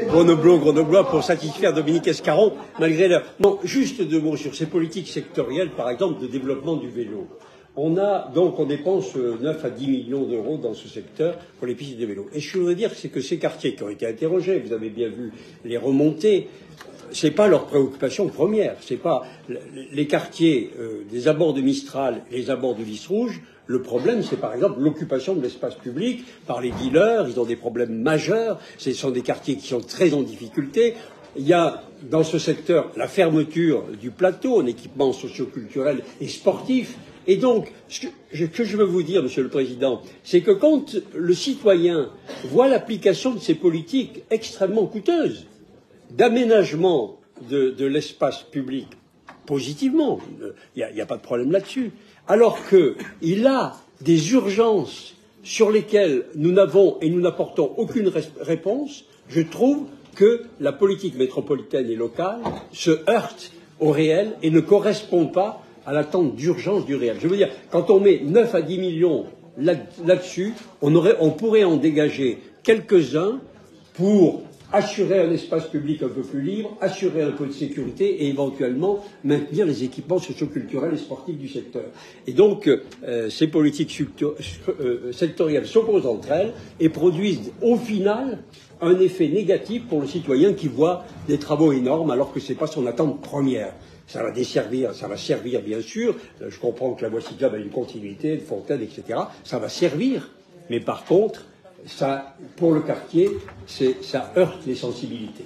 Grenoblois pour satisfaire Dominique Escaron, malgré leur... Non, juste deux mots sur ces politiques sectorielles, par exemple, de développement du vélo. On dépense 9 à 10 millions d'euros dans ce secteur pour les pistes de vélo. Et je voudrais dire que ces quartiers qui ont été interrogés, vous avez bien vu les remontées, c'est pas leur préoccupation première. C'est pas les quartiers des abords de Mistral et les abords de Lys Rouge. Le problème, c'est par exemple l'occupation de l'espace public par les dealers. Ils ont des problèmes majeurs. Ce sont des quartiers qui sont très en difficulté. Il y a dans ce secteur la fermeture du plateau en équipement socioculturel et sportif. Et donc, ce que je veux vous dire, Monsieur le Président, c'est que quand le citoyen voit l'application de ces politiques extrêmement coûteuses d'aménagement de l'espace public positivement, il n'y a pas de problème là-dessus, alors qu'il a des urgences sur lesquelles nous n'avons et nous n'apportons aucune réponse, je trouve que la politique métropolitaine et locale se heurte au réel et ne correspond pas à l'attente d'urgence du réel. Je veux dire, quand on met 9 à 10 millions là-dessus, on pourrait en dégager quelques-uns pour assurer un espace public un peu plus libre, assurer un peu de sécurité et éventuellement maintenir les équipements socioculturels et sportifs du secteur. Et donc, ces politiques sectorielles s'opposent entre elles et produisent au final un effet négatif pour le citoyen qui voit des travaux énormes alors que ce n'est pas son attente première. Ça va servir bien sûr, je comprends que la voie cyclable a une continuité, une fontaine, etc. Ça va servir, mais par contre, ça, pour le quartier, ça heurte les sensibilités.